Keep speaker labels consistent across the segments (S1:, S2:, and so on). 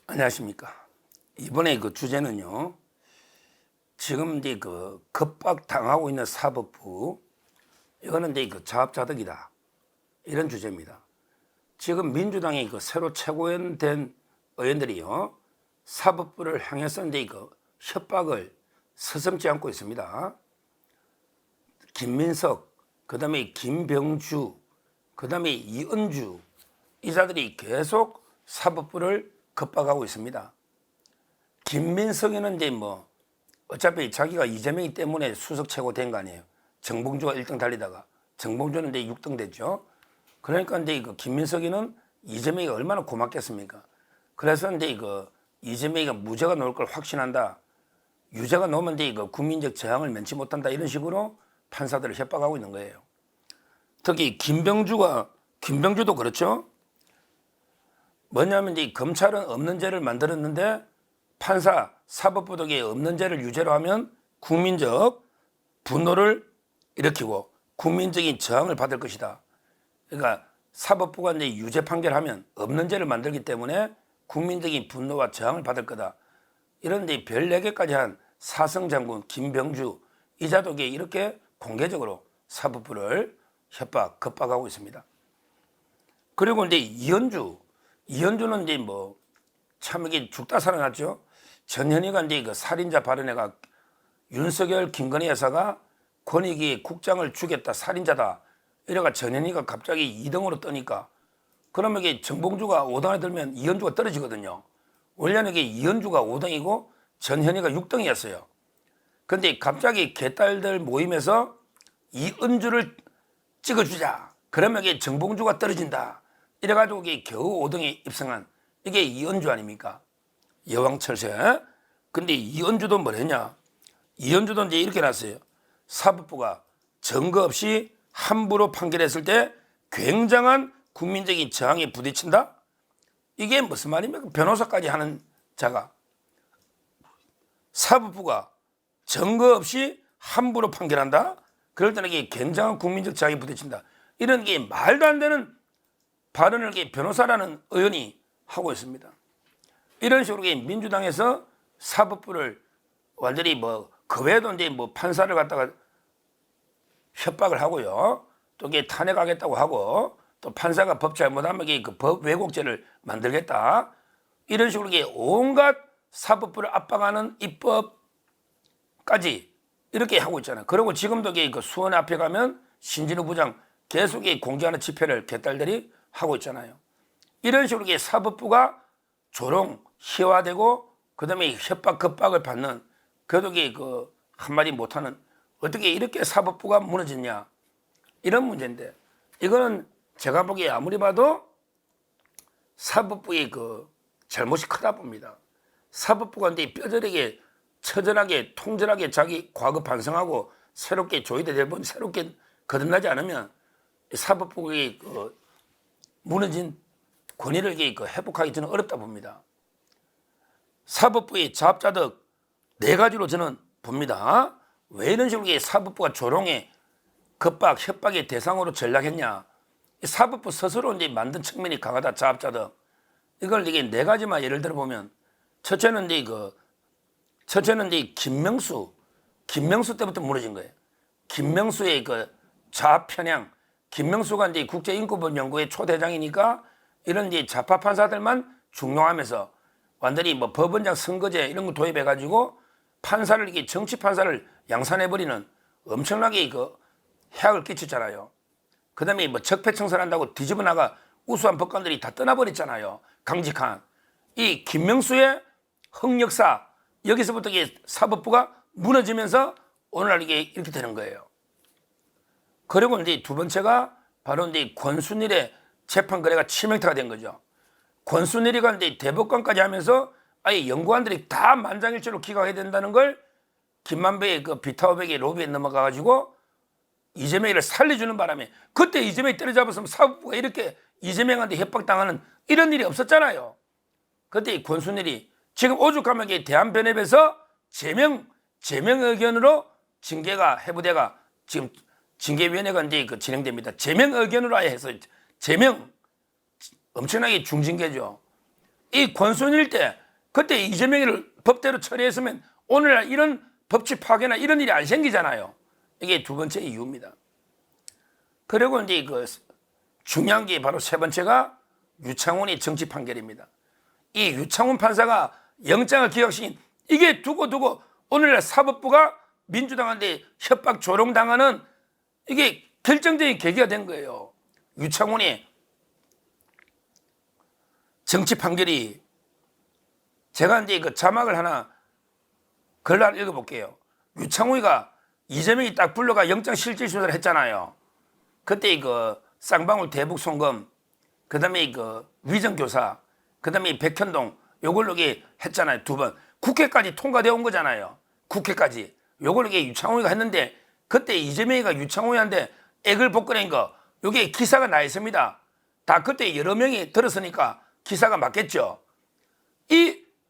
S1: 안녕하십니까. 이번에 그 주제는요, 지금 이제 그 급박당하고 있는 사법부, 이거는 이제 그 자업자득이다. 이런 주제입니다. 지금 민주당이 그 새로 최고위원 된 의원들이요, 사법부를 향해서 이제 그 협박을 서슴지 않고 있습니다. 김민석, 그 다음에 김병주, 그 다음에 이은주, 이 자들이 계속 사법부를 급박하고 있습니다. 김민석이는 이제 뭐 어차피 자기가 이재명이 때문에 수석 최고 된 거 아니에요. 정봉주가 1등 달리다가 정봉주는 이제 6등 됐죠. 그러니까 이제 그 김민석이는 이재명이 얼마나 고맙겠습니까? 그래서 이제 그 이재명이가 무죄가 나올 걸 확신한다. 유죄가 나오면 이제 그 국민적 저항을 면치 못한다. 이런 식으로 판사들을 협박하고 있는 거예요. 특히 김병주도 그렇죠. 뭐냐면 이제 검찰은 없는 죄를 만들었는데 판사, 사법부 등에 없는 죄를 유죄로 하면 국민적 분노를 일으키고 국민적인 저항을 받을 것이다. 그러니까 사법부가 이제 유죄 판결하면 없는 죄를 만들기 때문에 국민적인 분노와 저항을 받을 거다. 이런 데 별 4개까지 한 사성장군 김병주 이자독에 이렇게 공개적으로 사법부를 급박하고 있습니다. 그리고 이제 이현주는 이제 뭐 참 이게 죽다 살아났죠. 전현희가 이제 그 살인자 발언해가 윤석열 김건희 여사가 권익위 국장을 죽였다 살인자다 이래가 전현희가 갑자기 2등으로 뜨니까 그러면 이게 정봉주가 5등에 들면 이현주가 떨어지거든요. 원래는 이게 이현주가 5등이고 전현희가 6등이었어요. 근데 갑자기 개딸들 모임에서 이은주를 찍어주자. 그러면 이게 정봉주가 떨어진다. 이래가지고 이게 겨우 5등에 입성한 이게 이은주 아닙니까? 여왕철새. 근데 이은주도 뭐랬냐? 이은주도 이제 이렇게 났어요. 사법부가 증거 없이 함부로 판결했을 때 굉장한 국민적인 저항에 부딪힌다? 이게 무슨 말입니까? 변호사까지 하는 자가 사법부가 증거 없이 함부로 판결한다? 그럴 때는 이게 굉장한 국민적 저항에 부딪힌다. 이런 게 말도 안 되는 발언을 변호사라는 의원이 하고 있습니다. 이런 식으로 민주당에서 사법부를 완전히 그 외에도 이제 판사를 갖다가 협박을 하고요. 또 이게 탄핵하겠다고 하고 또 판사가 법 잘못하면 그 법 왜곡죄를 만들겠다. 이런 식으로 온갖 사법부를 압박하는 입법까지 이렇게 하고 있잖아요. 그리고 지금도 그 수원에 앞에 가면 신진우 부장 계속 공개하는 집회를 개딸들이 하고 있잖아요. 이런 식으로 사법부가 조롱, 희화되고 그다음에 협박, 급박을 받는 그래도 그 한마디 못하는 어떻게 이렇게 사법부가 무너졌냐 이런 문제인데 이거는 제가 보기에 아무리 봐도 사법부의 그 잘못이 크다 봅니다. 사법부가 이제 뼈저리게 처절하게 통절하게 자기 과거 반성하고 새롭게 조이대 대본 새롭게 거듭나지 않으면 사법부의 그 무너진 권위를 회복하기 저는 어렵다 봅니다. 사법부의 자업자득 4가지로 저는 봅니다. 왜 이런 식으로 사법부가 조롱에 급박, 협박의 대상으로 전락했냐? 사법부 스스로 이제 만든 측면이 강하다. 자업자득. 이걸 이게 4가지만 예를 들어 보면 첫째는 이제 김명수 때부터 무너진 거예요. 김명수의 그 좌편향. 김명수가 이제 국제인권법 연구회 초대장이니까 이런 이제 좌파 판사들만 중용하면서 완전히 법원장 선거제 이런 거 도입해가지고 판사를 이게 정치 판사를 양산해버리는 엄청나게 그 해악을 끼쳤잖아요. 그 다음에 적폐청산한다고 뒤집어 나가 우수한 법관들이 다 떠나버렸잖아요. 강직한. 이 김명수의 흑역사, 여기서부터 사법부가 무너지면서 오늘날 이렇게 되는 거예요. 그리고 이제 두 번째가 바로 이제 권순일의 재판 거래가 치명타가 된 거죠. 권순일이가 이제 대법관까지 하면서 아예 연구관들이 다 만장일치로 기각해야 된다는 걸 김만배의 그 비타오백의 로비에 넘어가가지고 이재명이를 살려주는 바람에 그때 이재명이 때려잡았으면 사법부가 이렇게 이재명한테 협박당하는 이런 일이 없었잖아요. 그때 권순일이 지금 오죽하면 대한변협에서 제명 의견으로 징계가 해부대가 지금 징계위원회가 이제 진행됩니다. 제명 의견으로 아예 해서 제명 엄청나게 중징계죠. 이 권순일 때 그때 이재명이를 법대로 처리했으면 오늘날 이런 법치 파괴나 이런 일이 안 생기잖아요. 이게 두 번째 이유입니다. 그리고 이제 그 중요한 게 바로 세 번째가 유창훈의 정치 판결입니다. 이 유창훈 판사가 영장을 기각시킨 이게 두고 오늘날 사법부가 민주당한테 협박 조롱당하는 이게 결정적인 계기가 된 거예요. 유창훈의 정치 판결이 제가 이제 그 자막을 하나 글을 읽어볼게요. 유창훈이가 이재명이 딱 불러가 영장 실질 조사를 했잖아요. 그때 그 쌍방울 대북 송금, 그다음에 그 위정교사, 그다음에 백현동 요걸로 이게 했잖아요. 두 번. 국회까지 통과되어 온 거잖아요. 국회까지. 요걸로 이게 유창훈이가 했는데 그때 이재명이가 유창훈이한테 액을 복근한 거 요게 기사가 나 있습니다. 다 그때 여러 명이 들었으니까 기사가 맞겠죠.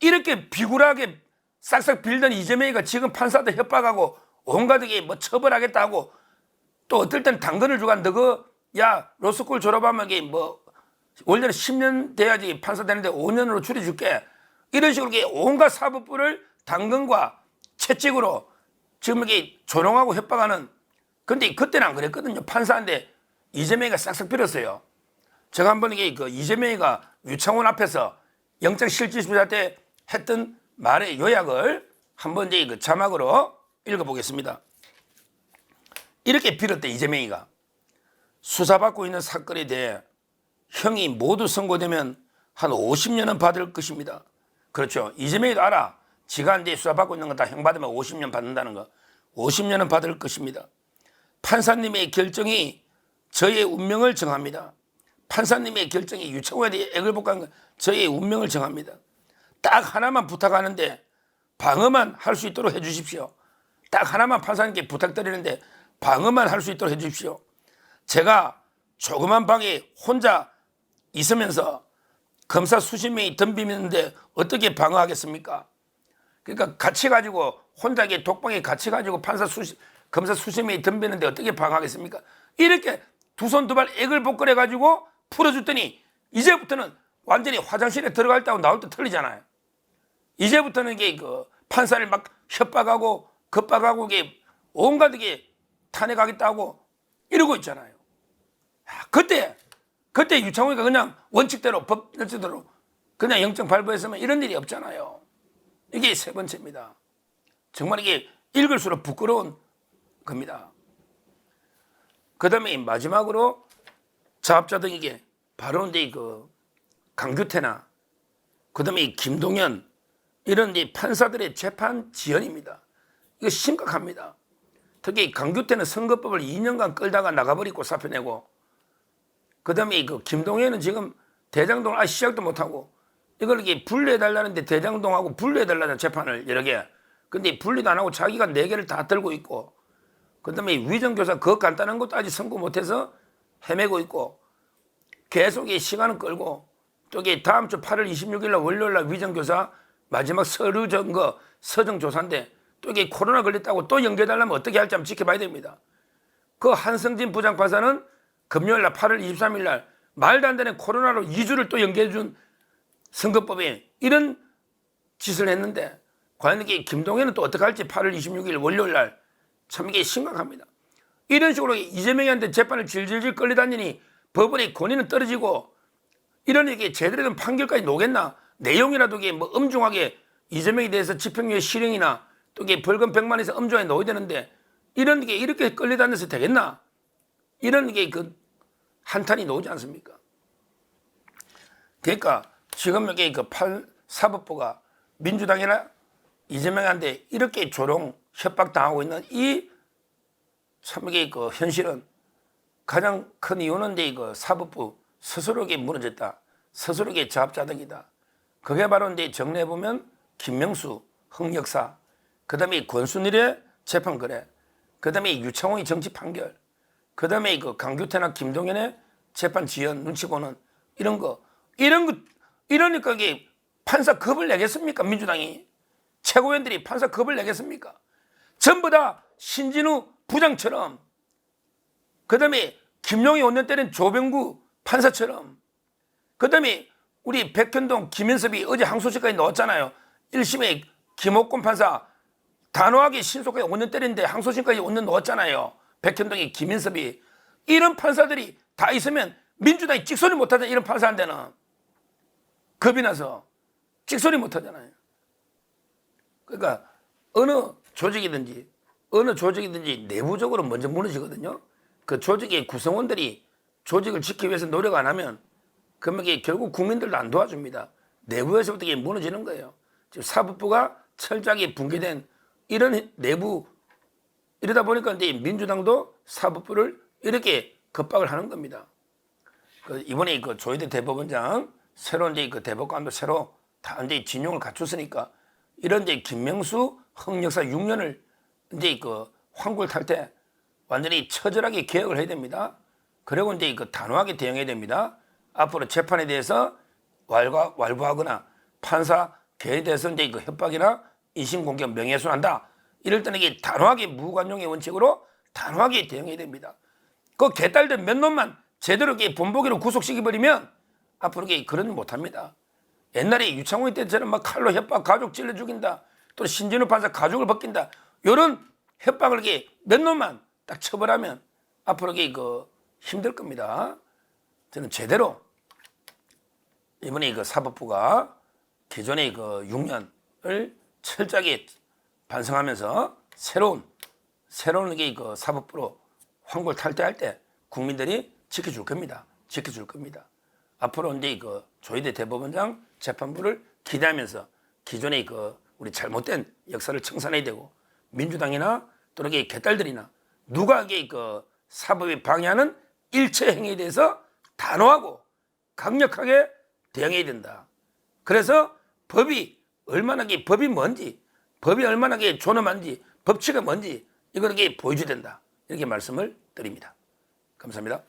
S1: 이렇게 비굴하게 싹싹 빌던 이재명이가 지금 판사들 협박하고 온갖 게 뭐 처벌하겠다고 또 어떨 땐 당근을 주고 너그 야 로스쿨 졸업하면 이게 뭐 원래는 10년 돼야지 판사 되는데 5년으로 줄여줄게 이런 식으로 온갖 사법부를 당근과 채찍으로 지금 이게 조롱하고 협박하는 근데 그때는 안 그랬거든요. 판사인데 이재명이가 싹싹 빌었어요. 제가 한번 이게 그 이재명이가 유창훈 앞에서 영장 실질심사 때 했던 말의 요약을 한번 이제 그 자막으로 읽어보겠습니다. 이렇게 빌었대 이재명이가 수사받고 있는 사건에 대해 형이 모두 선고되면 한 50년은 받을 것입니다. 그렇죠. 이재명이도 알아. 지가 이제 수사받고 있는 거 다 형 받으면 50년 받는다는 거. 50년은 받을 것입니다. 판사님의 결정이 저의 운명을 정합니다. 판사님의 결정이 유창훈에 대해 액을 복한 건 저의 운명을 정합니다. 딱 하나만 부탁하는데 방어만 할 수 있도록 해주십시오. 딱 하나만 판사님께 부탁드리는데 방어만 할 수 있도록 해주십시오. 제가 조그만 방에 혼자 있으면서 검사 수십 명이 덤비는데 어떻게 방어하겠습니까? 그러니까 같이 가지고 혼자 이게 독방에 같이 가지고 검사 수십 명이 덤비는데 어떻게 방어하겠습니까? 이렇게 두 손 두 발 액을 복걸해 가지고 풀어줬더니 이제부터는 완전히 화장실에 들어갈 때하고 나올 때 틀리잖아요. 이제부터는 이게 그 판사를 막 협박하고 겁박하고 이게 온갖 게 탄핵하겠다고 이러고 있잖아요. 그때 유창훈이가 그냥 원칙대로 법칙대로 그냥 영장 발부했으면 이런 일이 없잖아요. 이게 세 번째입니다. 정말 이게 읽을수록 부끄러운 겁니다. 그 다음에 마지막으로 자업자득이게 바로 이제 그 강규태나 그 다음에 김동연 이런 이제 판사들의 재판 지연입니다. 이거 심각합니다. 특히 강규태는 선거법을 2년간 끌다가 나가버리고 사표내고 그 다음에 그 김동연은 지금 대장동을 아직 시작도 못하고 이걸 이렇게 분리해달라는데 대장동하고 분리해달라는 재판을 여러 개. 근데 분리도 안 하고 자기가 4개를 다 들고 있고 그 다음에 위정교사 그 간단한 것도 아직 선고 못해서 헤매고 있고 계속 시간을 끌고 또 이게 다음 주 8월 26일 날 월요일 날 위정교사 마지막 서류 점거 서정조사인데 또 이게 코로나 걸렸다고 또 연계해달라면 어떻게 할지 한번 지켜봐야 됩니다. 그 한성진 부장판사는 금요일 날 8월 23일 날 말도 안 되는 코로나로 2주를 또 연계해준 선거법에 이런 짓을 했는데 과연 이게 김동연은 또 어떻게 할지 8월 26일 월요일 날 참 이게 심각합니다. 이런 식으로 이재명한테 재판을 질질질 끌려다니니 법원의 권위는 떨어지고 이런 이게 제대로 된 판결까지 나오겠나? 내용이라도 이게 뭐 엄중하게 이재명에 대해서 집행유예 실형이나 또 이게 벌금 100만에서 엄중하게 넣어야 되는데 이런 게 이렇게 끌려다녀서 되겠나? 이런 게 그 한탄이 나오지 않습니까? 그러니까 지금 여기 그 사법부가 민주당이나 이재명한테 이렇게 조롱 협박당하고 있는 이 참 이게 그 현실은 가장 큰 이유는 이제 그 사법부 스스로에게 무너졌다. 스스로에게 자업자득이다. 그게 바로 이제 정리해 보면 김명수, 흥역사, 그다음에 권순일의 재판 거래, 그다음에 유창훈의 정치 판결, 그다음에 그 강규태나 김동연의 재판 지연 눈치 보는 이런 거 이러니까 이게 판사 겁을 내겠습니까? 민주당이 최고위원들이 판사 겁을 내겠습니까? 전부 다 신진우 부장처럼 그다음에 김용희 원년 때는 조병구 판사처럼 그다음에 우리 백현동 김현섭이 어제 항소심까지 넣었잖아요. 1심에 김옥권 판사 단호하게 신속하게 5년 때리는데 항소심까지 5년 넣었잖아요. 백현동의 김현섭이. 이런 판사들이 다 있으면 민주당이 찍소리 못하잖아요. 이런 판사한테는 겁이 나서 찍소리 못하잖아요. 그러니까 어느 조직이든지 내부적으로 먼저 무너지거든요. 그 조직의 구성원들이 조직을 지키기 위해서 노력 안 하면 그러면 이게 결국 국민들도 안 도와줍니다. 내부에서부터 이게 무너지는 거예요. 지금 사법부가 철저하게 붕괴된 이런 내부, 이러다 보니까 이제 민주당도 사법부를 이렇게 겁박을 하는 겁니다. 이번에 그 조희대 대법원장 새로 이제 그 대법관도 새로 다 이제 진용을 갖췄으니까 이런 이제 김명수 흑역사 6년을 이제 그 황굴 탈 때 완전히 처절하게 개혁을 해야 됩니다. 그리고 이제 그 단호하게 대응해야 됩니다. 앞으로 재판에 대해서 완부하거나 판사 개인에 대해서 이제 그 협박이나 인신공격, 명예훼손한다. 이럴 때는 이게 단호하게 무관용의 원칙으로 단호하게 대응해야 됩니다. 그 개딸들 몇 놈만 제대로 이렇게 본보기로 구속시켜버리면 앞으로 이게 그런 못합니다. 옛날에 유창훈 때처럼 막 칼로 협박, 가족 찔러 죽인다. 또 신진우 판사 가족을 벗긴다. 이런 협박을 이렇게 몇 놈만 딱 처벌하면 앞으로 이게 그 힘들 겁니다. 저는 제대로 이번에 그 사법부가 기존의 그 6년을 철저하게 반성하면서 새로운 이게 그 사법부로 황골 탈퇴할 때 국민들이 지켜줄 겁니다. 지켜줄 겁니다. 앞으로 이제 그 조희대 대법원장 재판부를 기대하면서 기존의 그 우리 잘못된 역사를 청산해야 되고 민주당이나 또는 이 개딸들이나 누가 이게 그 사법에 방해하는 일체 행위에 대해서 단호하고 강력하게 대응해야 된다. 그래서 법이 뭔지, 법이 얼마나 존엄한지, 법치가 뭔지 이걸 이렇게 보여줘야 된다. 이렇게 말씀을 드립니다. 감사합니다.